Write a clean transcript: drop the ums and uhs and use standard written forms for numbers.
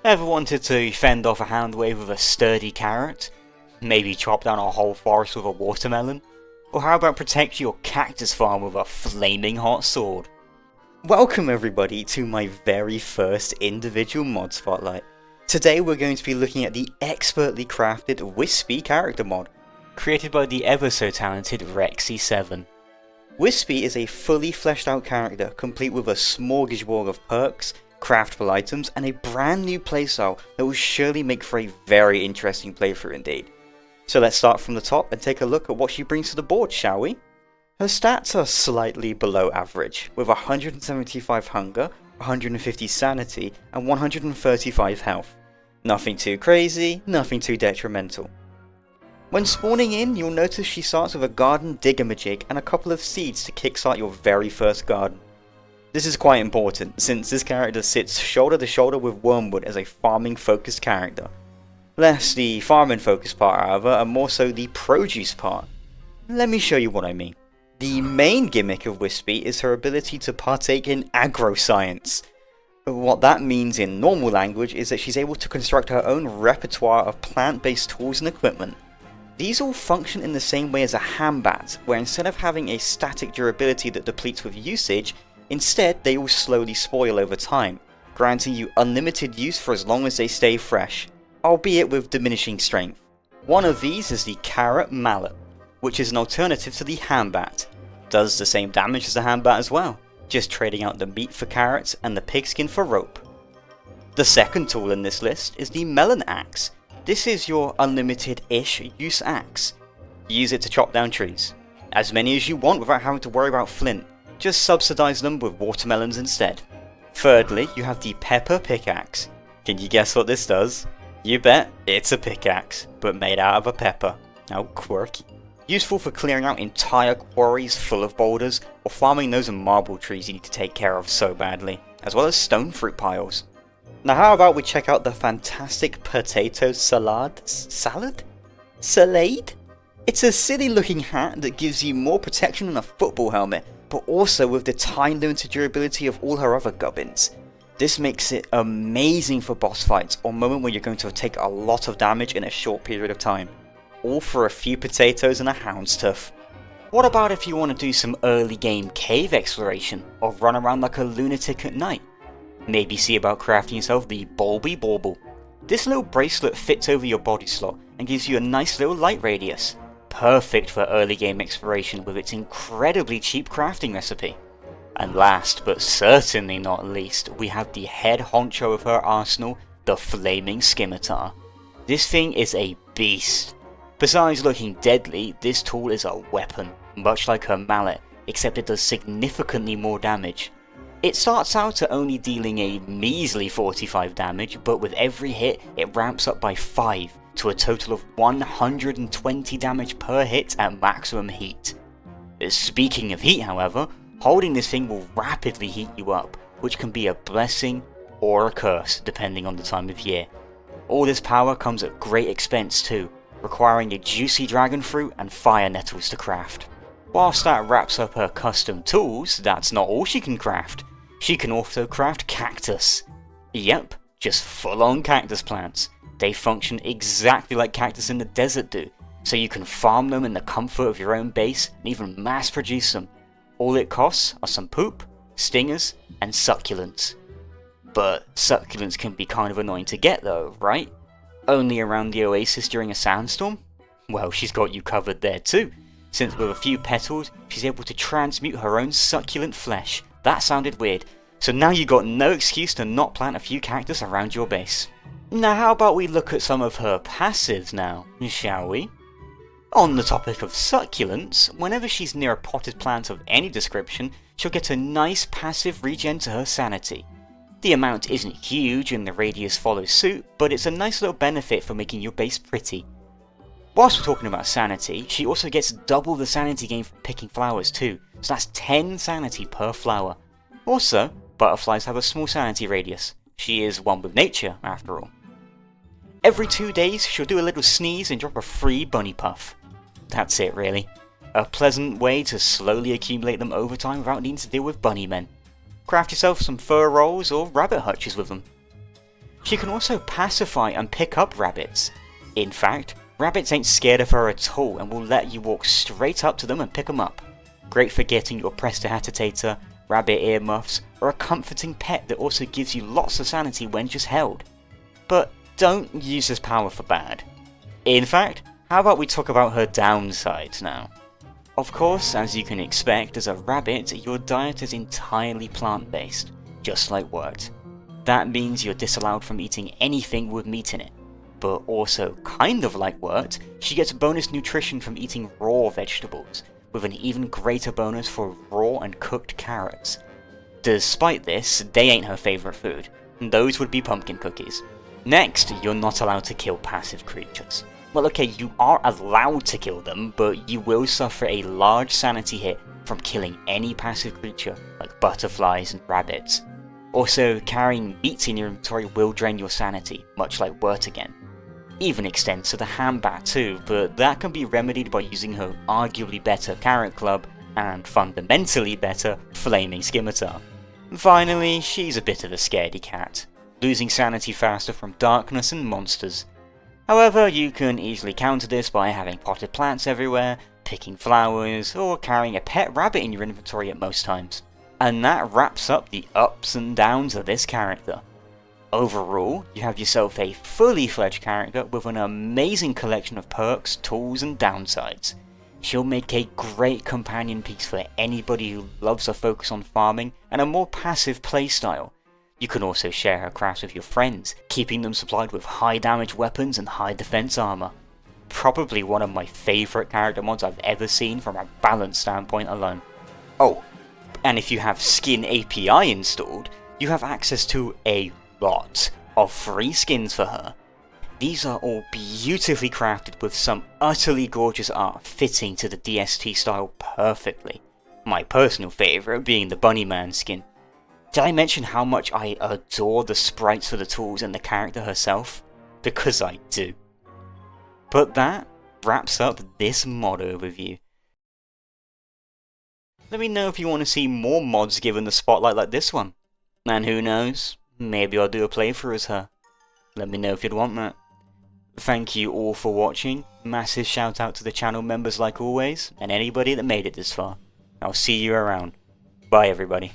Ever wanted to fend off a hand wave with a sturdy carrot? Maybe chop down a whole forest with a watermelon? Or how about protect your cactus farm with a flaming hot sword? Welcome everybody to my very first individual mod spotlight. Today we're going to be looking at the expertly crafted Whispy character mod, created by the ever so talented Rexy7. Whispy is a fully fleshed out character, complete with a smorgasbord of perks, craftable items, and a brand new playstyle that will surely make for a very interesting playthrough indeed. So let's start from the top and take a look at what she brings to the board, shall we? Her stats are slightly below average, with 175 hunger, 150 sanity, and 135 health. Nothing too crazy, nothing too detrimental. When spawning in, you'll notice she starts with a garden digger-majig and a couple of seeds to kickstart your very first garden. This is quite important, since this character sits shoulder to shoulder with Wormwood as a farming focused character. Less the farming focused part however, and more so the produce part. Let me show you what I mean. The main gimmick of Whispy is her ability to partake in Agroscience. What that means in normal language is that she's able to construct her own repertoire of plant-based tools and equipment. These all function in the same way as a handbat, where instead of having a static durability that depletes with usage, instead they all slowly spoil over time, granting you unlimited use for as long as they stay fresh, albeit with diminishing strength. One of these is the Carrot Mallet, which is an alternative to the handbat. Does the same damage as the handbat as well, just trading out the meat for carrots and the pigskin for rope. The second tool in this list is the Melon Axe. This is your unlimited-ish use axe. Use it to chop down trees. As many as you want without having to worry about flint. Just subsidize them with watermelons instead. Thirdly, you have the Pepper Pickaxe. Can you guess what this does? You bet, it's a pickaxe, but made out of a pepper. How quirky. Useful for clearing out entire quarries full of boulders, or farming those marble trees you need to take care of so badly, as well as stone fruit piles. Now how about we check out the fantastic potato salad? Salade? It's a silly looking hat that gives you more protection than a football helmet, but also with the time limited durability of all her other gubbins. This makes it amazing for boss fights or moment where you're going to take a lot of damage in a short period of time. All for a few potatoes and a houndstooth. What about if you want to do some early game cave exploration, or run around like a lunatic at night? Maybe see about crafting yourself the Bulby Bauble. This little bracelet fits over your body slot and gives you a nice little light radius. Perfect for early game exploration with its incredibly cheap crafting recipe. And last but certainly not least, we have the head honcho of her arsenal, the Flaming Scimitar. This thing is a beast. Besides looking deadly, this tool is a weapon, much like her mallet, except it does significantly more damage. It starts out at only dealing a measly 45 damage, but with every hit it ramps up by 5 to a total of 120 damage per hit at maximum heat. Speaking of heat however, holding this thing will rapidly heat you up, which can be a blessing or a curse depending on the time of year. All this power comes at great expense too, requiring a juicy dragon fruit and fire nettles to craft. Whilst that wraps up her custom tools, that's not all she can craft. She can also craft cactus. Yep, just full on cactus plants. They function exactly like cactus in the desert do, so you can farm them in the comfort of your own base and even mass produce them. All it costs are some poop, stingers, and succulents. But succulents can be kind of annoying to get though, right? Only around the oasis during a sandstorm? Well, she's got you covered there too, since with a few petals, she's able to transmute her own succulent flesh. That sounded weird, so now you got no excuse to not plant a few cactus around your base. Now how about we look at some of her passives now, shall we? On the topic of succulents, whenever she's near a potted plant of any description, she'll get a nice passive regen to her sanity. The amount isn't huge and the radius follows suit, but it's a nice little benefit for making your base pretty. Whilst we're talking about sanity, she also gets double the sanity gain from picking flowers too, so that's 10 sanity per flower. Also, butterflies have a small sanity radius. She is one with nature, after all. Every 2 days, she'll do a little sneeze and drop a free bunny puff. That's it really. A pleasant way to slowly accumulate them over time without needing to deal with bunny men. Craft yourself some fur rolls or rabbit hutches with them. She can also pacify and pick up rabbits. In fact, rabbits ain't scared of her at all and will let you walk straight up to them and pick them up. Great for getting your prestidigitator, rabbit earmuffs, or a comforting pet that also gives you lots of sanity when just held. But don't use this power for bad. In fact, how about we talk about her downsides now? Of course, as you can expect, as a rabbit, your diet is entirely plant-based, just like Wirt. That means you're disallowed from eating anything with meat in it. But also, kind of like Wirt, she gets bonus nutrition from eating raw vegetables, with an even greater bonus for raw and cooked carrots. Despite this, they ain't her favourite food. Those would be pumpkin cookies. Next, you're not allowed to kill passive creatures. Well, okay, you are allowed to kill them, but you will suffer a large sanity hit from killing any passive creature, like butterflies and rabbits. Also, carrying meat in your inventory will drain your sanity, much like Wirt again. Even extends to the Hambat too, but that can be remedied by using her arguably better Carrot Club and fundamentally better Flaming Scimitar. Finally, she's a bit of a scaredy cat, losing sanity faster from darkness and monsters. However, you can easily counter this by having potted plants everywhere, picking flowers, or carrying a pet rabbit in your inventory at most times. And that wraps up the ups and downs of this character. Overall, you have yourself a fully fledged character with an amazing collection of perks, tools, and downsides. She'll make a great companion piece for anybody who loves a focus on farming and a more passive playstyle. You can also share her crafts with your friends, keeping them supplied with high damage weapons and high defense armor. Probably one of my favourite character mods I've ever seen from a balance standpoint alone. Oh, and if you have Skin API installed, you have access to a lot of free skins for her. These are all beautifully crafted with some utterly gorgeous art fitting to the DST style perfectly. My personal favourite being the Bunnyman skin. Did I mention how much I adore the sprites for the tools and the character herself? Because I do. But that wraps up this mod overview. Let me know if you want to see more mods given the spotlight like this one. And who knows, maybe I'll do a playthrough as her. Let me know if you'd want that. Thank you all for watching, massive shout out to the channel members like always, and anybody that made it this far. I'll see you around. Bye everybody.